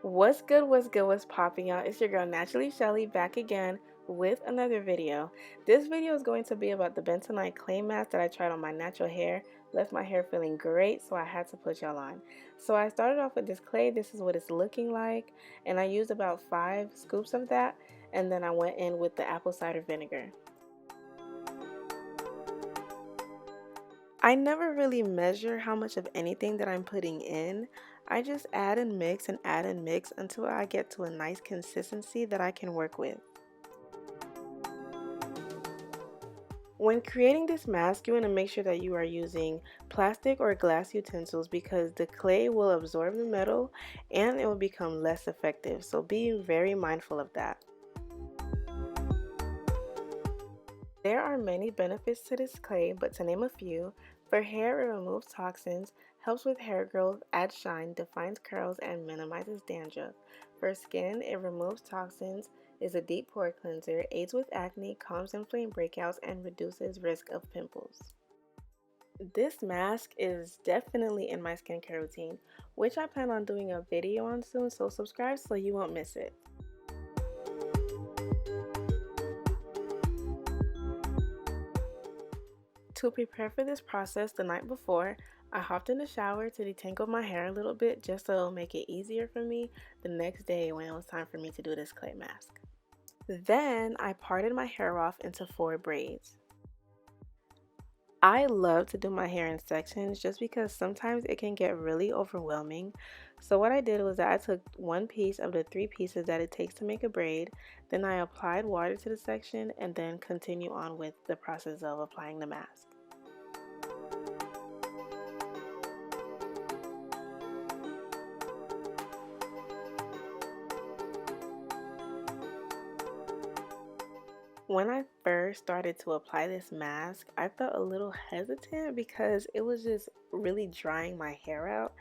What's good, what's popping, y'all? It's your girl Naturally Shelly back again with another video. This video is going to be about the Bentonite clay mask that I tried on my natural hair. Left my hair feeling great, so I had to put y'all on. So I started off with this clay. This is what it's looking like, and I used about 5 scoops of that, and then I went in with the apple cider vinegar. I never really measure how much of anything that I'm putting in. I just add and mix and add and mix until I get to a nice consistency that I can work with. When creating this mask, you want to make sure that you are using plastic or glass utensils because the clay will absorb the metal and it will become less effective. So be very mindful of that. There are many benefits to this clay, but to name a few, for hair it removes toxins, helps with hair growth, adds shine, defines curls, and minimizes dandruff. For skin, it removes toxins, is a deep pore cleanser, aids with acne, calms inflamed breakouts, and reduces risk of pimples. This mask is definitely in my skincare routine, which I plan on doing a video on soon, so subscribe so you won't miss it. To prepare for this process the night before, I hopped in the shower to detangle my hair a little bit just so it'll make it easier for me the next day when it was time for me to do this clay mask. Then I parted my hair off into 4 braids. I love to do my hair in sections just because sometimes it can get really overwhelming. So what I did was that I took one piece of the 3 pieces that it takes to make a braid, then I applied water to the section and then continue on with the process of applying the mask. When I first started to apply this mask, I felt a little hesitant because it was just really drying my hair out,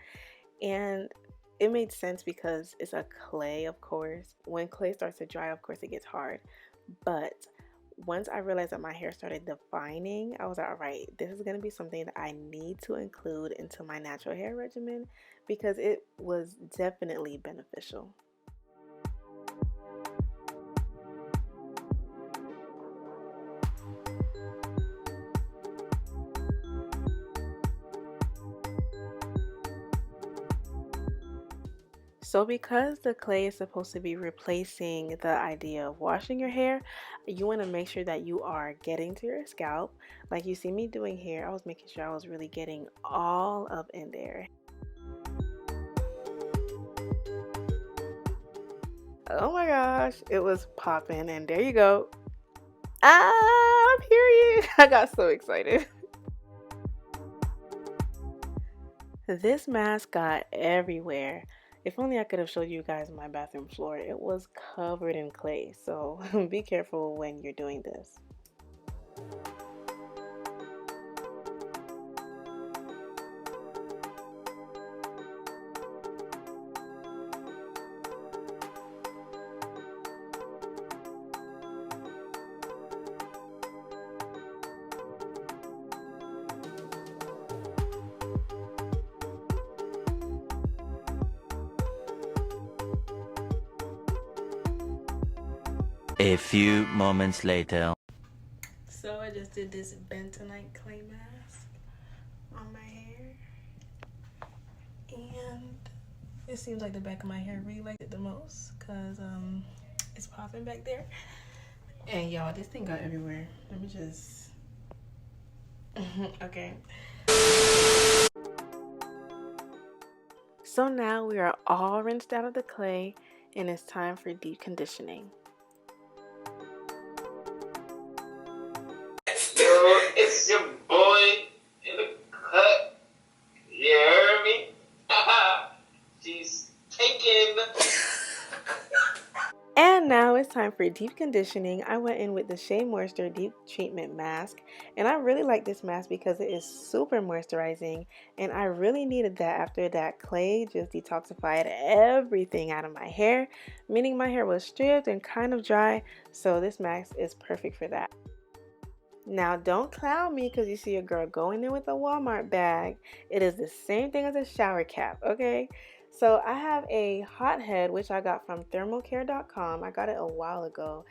and it made sense because it's a clay, of course. When clay starts to dry, of course, it gets hard. But once I realized that my hair started defining, I was like, all right, this is going to be something that I need to include into my natural hair regimen because it was definitely beneficial. So because the clay is supposed to be replacing the idea of washing your hair, you want to make sure that you are getting to your scalp. Like you see me doing here, I was making sure I was really getting all up in there. Oh my gosh, it was popping, and there you go. Ah, period. I got so excited. This mask got everywhere. If only I could have showed you guys my bathroom floor. It was covered in clay, so be careful when you're doing this. A few moments later. So I just did this Bentonite clay mask on my hair, and it seems like the back of my hair really liked it the most because it's popping back there. And y'all, this thing got everywhere. Let me just okay. So now we are all rinsed out of the clay and it's time for deep conditioning. It's your boy in the cut. You heard me? She's taken. And now it's time for deep conditioning. I went in with the Shea Moisture Deep Treatment Mask, and I really like this mask because it is super moisturizing, and I really needed that after that clay just detoxified everything out of my hair, meaning my hair was stripped and kind of dry, so this mask is perfect for that. Now don't clown me because you see a girl going in with a Walmart bag. It is the same thing as a shower cap, okay? So I have a hot head, which I got from thermalcare.com. I got it a while ago.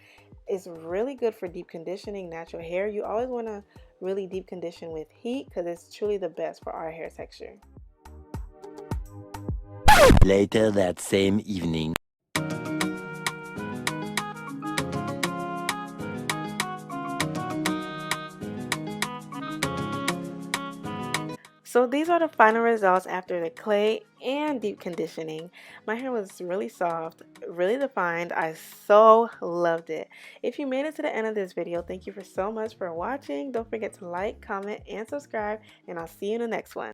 It's really good for deep conditioning natural hair. You always want to really deep condition with heat because it's truly the best for our hair texture. Later that same evening. So these are the final results after the clay and deep conditioning. My hair was really soft, really defined. I so loved it. If you made it to the end of this video, thank you so much for watching. Don't forget to like, comment, and subscribe, and I'll see you in the next one.